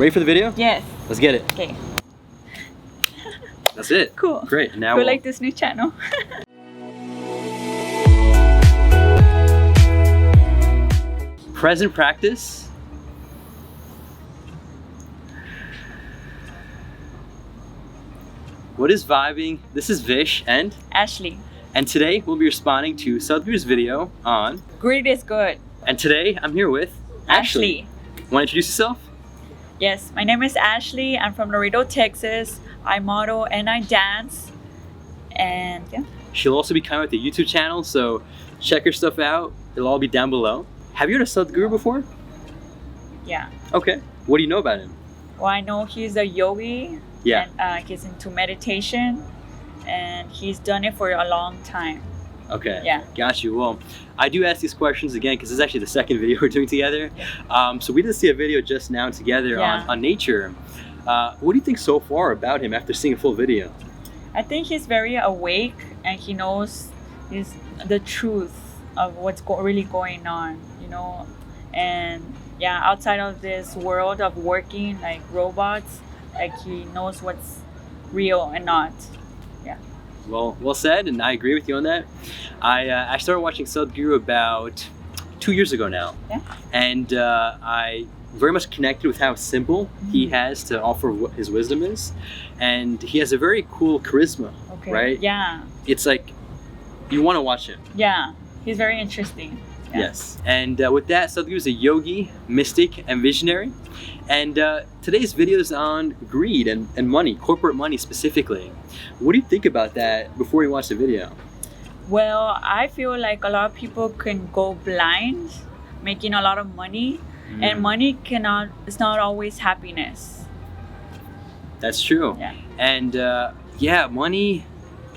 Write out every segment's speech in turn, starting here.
Ready for the video? Yes. Let's get it. Okay. That's it. Cool. Great. Now Go like this new channel. present practice. What is vibing? This is Vish and Ashley. And today we'll be responding to Sadhguru's video on Greed is good. And today I'm here with Ashley. Want to introduce yourself? Yes, my name is Ashley. I'm from Laredo, Texas. I model and I dance. And yeah. She'll also be coming with the YouTube channel, so check her stuff out. It'll all be down below. Have you heard of Sadhguru before? Yeah. Okay. What do you know about him? Well, I know he's a yogi. Yeah. And he's into meditation. And he's done it for a long time. Okay. Yeah. Got you. Well, I do ask these questions again because this is actually the second video we're doing together. Yeah. So we did see a video just now together on nature. What do you think so far about him after seeing a full video? I think he's very awake and he knows the truth of what's really going on, you know. And yeah, outside of this world of working like robots, like he knows what's real and not. Yeah. Well said, and I agree with you on that. I started watching Sadhguru about 2 years ago now. Yeah. And I very much connected with how simple he has to offer what his wisdom is. And he has a very cool charisma, right? Yeah. It's like, you want to watch him. Yeah, he's very interesting. Yeah. Yes. And with that, Sadhguru is a yogi, mystic, and visionary. And today's video is on greed and money, corporate money specifically. What do you think about that before you watch the video? Well, I feel like a lot of people can go blind making a lot of money. And money it's not always happiness. That's true. Yeah. And yeah, money,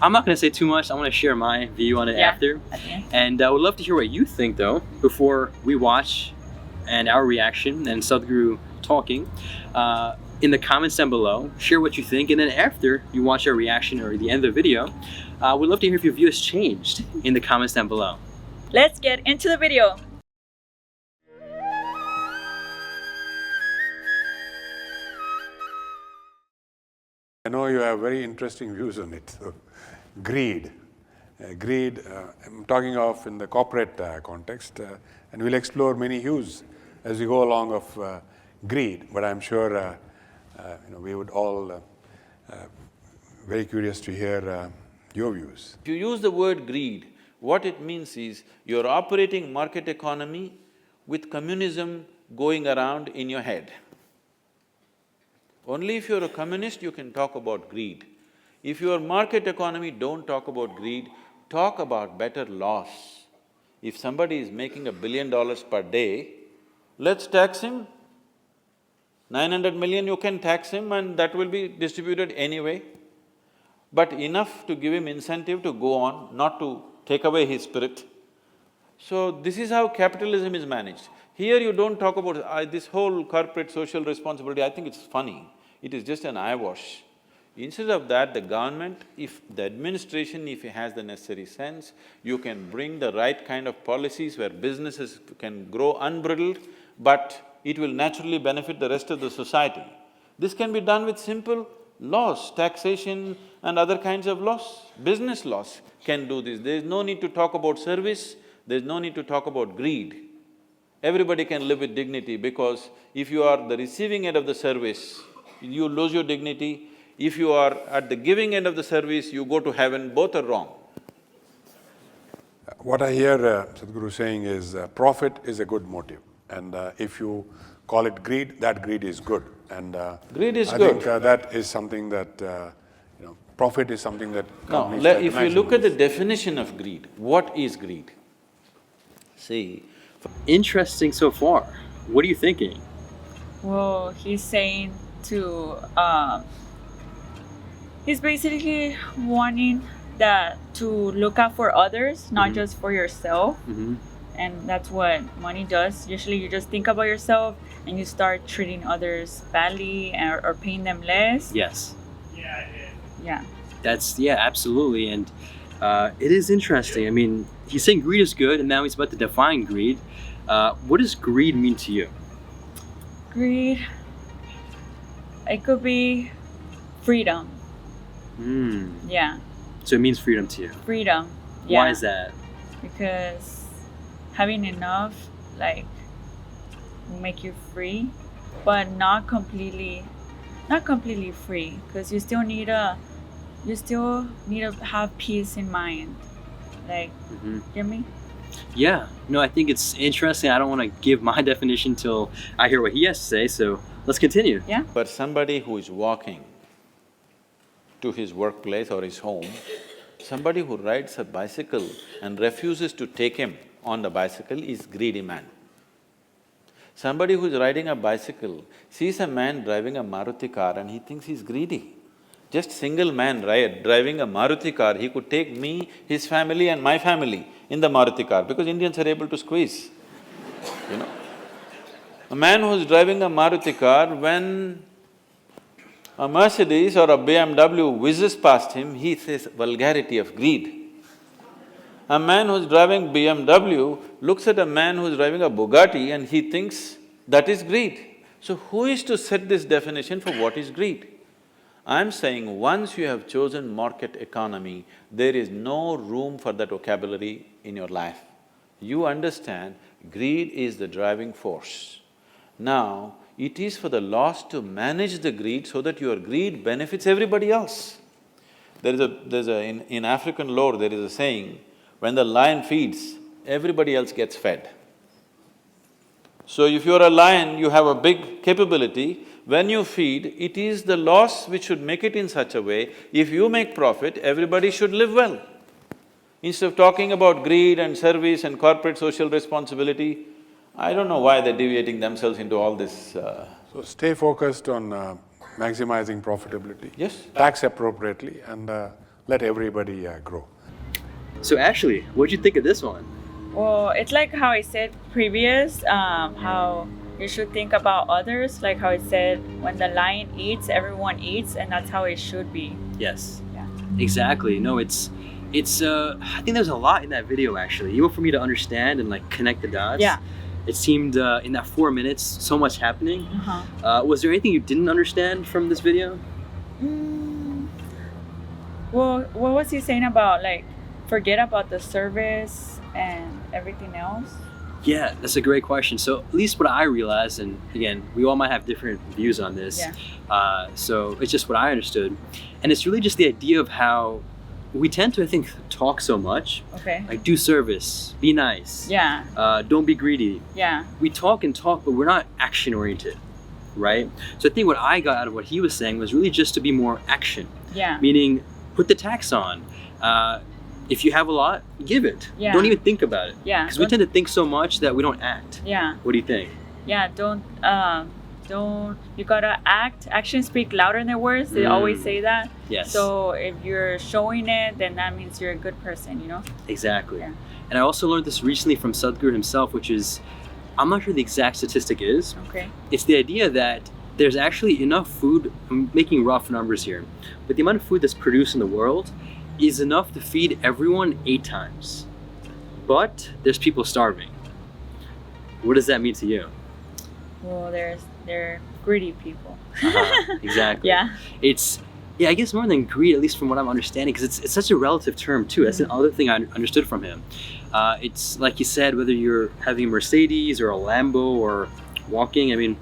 I'm not going to say too much. I want to share my view on it after. Okay. And I would love to hear what you think though, before we watch and our reaction and Sadhguru talking. In the comments down below, share what you think. And then after you watch our reaction or the end of the video, we'd love to hear if your view has changed in the comments down below. Let's get into the video. I know you have very interesting views on it. So, greed. I'm talking of in the corporate context, and we'll explore many hues as we go along of greed. But I'm sure we would all very curious to hear your views. If you use the word greed, what it means is you're operating market economy with communism going around in your head. Only if you're a communist, you can talk about greed. If you're market economy, don't talk about greed, talk about better laws. If somebody is making $1 billion per day, let's tax him. 900 million, you can tax him and that will be distributed anyway. But enough to give him incentive to go on, not to take away his spirit. So this is how capitalism is managed. Here you don't talk about this whole corporate social responsibility, I think it's funny. It is just an eyewash. Instead of that, the government, if the administration, if it has the necessary sense, you can bring the right kind of policies where businesses can grow unbridled, but it will naturally benefit the rest of the society. This can be done with simple laws, taxation and other kinds of laws. Business laws can do this. There is no need to talk about service, there is no need to talk about greed. Everybody can live with dignity because if you are the receiving end of the service, you lose your dignity. If you are at the giving end of the service, you go to heaven, both are wrong. What I hear Sadhguru saying is profit is a good motive. And if you call it greed, that greed is good. And greed is I good. think that is something that, profit is something that No, if you look at the definition of greed, what is greed? See… Interesting so far. What are you thinking? Well, he's saying to… he's basically wanting to look out for others, not just for yourself. And that's what money does. Usually you just think about yourself and you start treating others badly or paying them less. Yes. Yeah. Yeah, absolutely. And it is interesting. I mean, he's saying greed is good and now he's about to define greed. What does greed mean to you? Greed… It could be freedom. Yeah, So it means freedom to you. freedom. Yeah. Why is that? Because having enough, like, will make you free, but not completely free. Because you still need to have peace in mind. Like, get me? Yeah. No, I think it's interesting. I don't want to give my definition till I hear what he has to say, so let's continue. Yeah. But somebody who is walking to his workplace or his home, somebody who rides a bicycle and refuses to take him on the bicycle is greedy man. Somebody who is riding a bicycle sees a man driving a Maruti car and he thinks he's greedy. Just single man driving a Maruti car, he could take me, his family and my family in the Maruti car because Indians are able to squeeze, you know. A man who's driving a Maruti car, when a Mercedes or a BMW whizzes past him, he says vulgarity of greed. A man who's driving BMW looks at a man who's driving a Bugatti and he thinks that is greed. So who is to set this definition for what is greed? I'm saying once you have chosen market economy, there is no room for that vocabulary in your life. You understand greed is the driving force. Now, it is for the laws to manage the greed so that your greed benefits everybody else. In African lore, there is a saying, when the lion feeds, everybody else gets fed. So if you're a lion, you have a big capability. When you feed, it is the laws which should make it in such a way, if you make profit, everybody should live well. Instead of talking about greed and service and corporate social responsibility, I don't know why they're deviating themselves into all this So stay focused on maximizing profitability. Yes. Tax appropriately and let everybody grow. So Ashley, what'd you think of this one? Well, it's like how I said previous, how you should think about others, like how it said, when the lion eats, everyone eats, and that's how it should be. Yes. Yeah. Exactly. No, it's I think there's a lot in that video actually, even for me to understand and like connect the dots. Yeah. It seemed in that 4 minutes, so much happening. Was there anything you didn't understand from this video? Well, what was he saying about, like, forget about the service and everything else? Yeah, that's a great question. So at least what I realized, and again, we all might have different views on this. Yeah. So it's just what I understood. And it's really just the idea of how we tend to, I think, talk so much. Okay. Like, do service, be nice. Yeah. Don't be greedy. Yeah. We talk and talk, but we're not action oriented, right? So I think what I got out of what he was saying was really just to be more action. Yeah. Meaning, put the tax on. If you have a lot, give it. Yeah. Don't even think about it. Yeah. Because we tend to think so much that we don't act. Yeah. What do you think? Yeah. Don't, you gotta act. Actions speak louder than words. They always say that. Yes. So if you're showing it, then that means you're a good person, you know? Exactly. Yeah. And I also learned this recently from Sadhguru himself, which is, I'm not sure the exact statistic is. Okay. It's the idea that there's actually enough food, I'm making rough numbers here, but the amount of food that's produced in the world is enough to feed everyone 8 times. But there's people starving. What does that mean to you? Well, they're greedy people. Exactly. Yeah. Yeah, I guess more than greed, at least from what I'm understanding, because it's such a relative term too. That's another thing I understood from him. It's like you said, whether you're having a Mercedes or a Lambo or walking, I mean,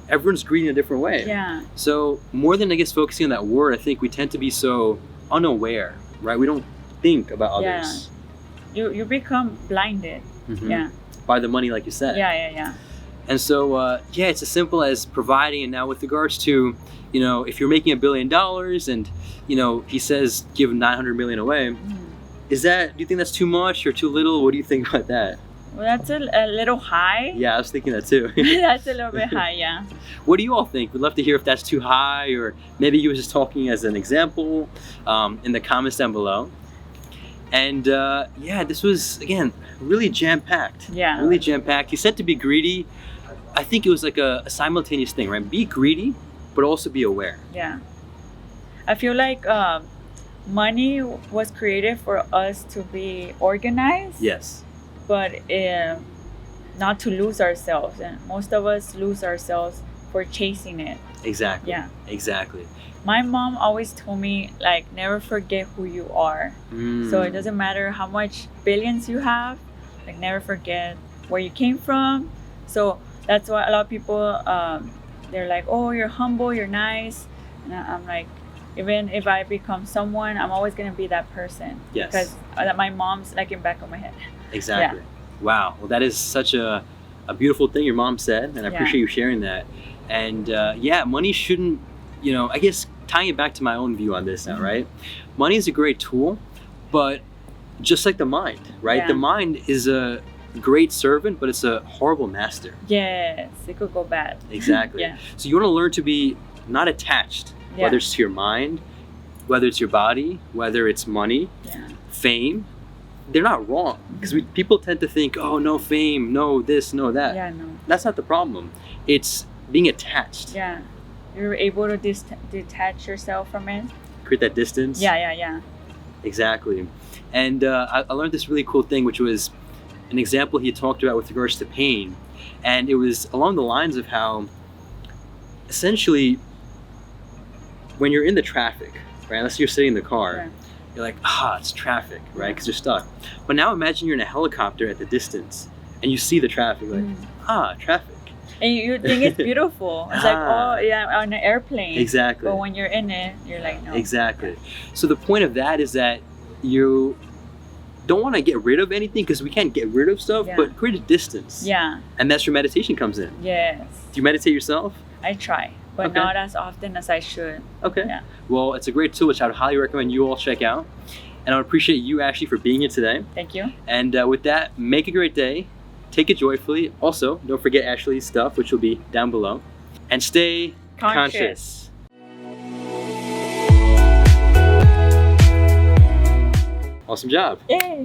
everyone's greedy in a different way. Yeah. So more than, I guess, focusing on that word, I think we tend to be so unaware, right? We don't think about others. Yeah. You become blinded. Yeah. By the money, like you said. Yeah. And so, yeah, it's as simple as providing. And now with regards to, you know, if you're making $1 billion and, you know, he says give 900 million away, do you think that's too much or too little? What do you think about that? Well, that's a little high. Yeah, I was thinking that too. That's a little bit high, yeah. What do you all think? We'd love to hear if that's too high, or maybe he was just talking as an example in the comments down below. And yeah, this was, again, really jam-packed. Yeah. Really jam-packed. He said to be greedy. I think it was like a simultaneous thing, right? Be greedy, but also be aware. Yeah. I feel like money was created for us to be organized. Yes. But not to lose ourselves. And most of us lose ourselves for chasing it. Exactly. Yeah. Exactly. My mom always told me, like, never forget who you are. So it doesn't matter how much billions you have, like, never forget where you came from. So that's why a lot of people, they're like, oh, you're humble, you're nice. And I'm like, even if I become someone, I'm always going to be that person. Yes. Because my mom's like in back of my head. Exactly. Yeah. Wow. Well, that is such a beautiful thing your mom said, and I Yeah. appreciate you sharing that. And yeah, money shouldn't, I guess tying it back to my own view on this now, right? Money is a great tool, but just like the mind, right? Yeah. The mind is a great servant, but it's a horrible master. Yes, it could go bad. Exactly. Yeah. So you want to learn to be not attached, Yeah. whether it's to your mind, whether it's your body, whether it's money, Yeah. fame. They're not wrong, because people tend to think, oh, no fame, no this, no that. Yeah, no. That's not the problem. It's being attached. Yeah. You're able to detach yourself from it. Create that distance. Yeah. Exactly. And I learned this really cool thing, which was an example he talked about with regards to pain. And it was along the lines of how, essentially, when you're in the traffic, right, unless you're sitting in the car, Yeah. you're like, it's traffic, right, because you're stuck. But now imagine you're in a helicopter at the distance, and you see the traffic, like, traffic. And you think it's beautiful. It's like, oh, yeah, on an airplane. Exactly. But when you're in it, you're like, no. Exactly. So the point of that is that you don't want to get rid of anything, because we can't get rid of stuff, Yeah. but create a distance. Yeah. And that's where meditation comes in. Yes. Do you meditate yourself? I try, but Okay. not as often as I should. Okay. Yeah. Well, it's a great tool, which I would highly recommend you all check out. And I would appreciate you, Ashley, for being here today. Thank you. And with that, make a great day. Take it joyfully. Also, don't forget Ashley's stuff, which will be down below. And stay conscious. Awesome job. Yay.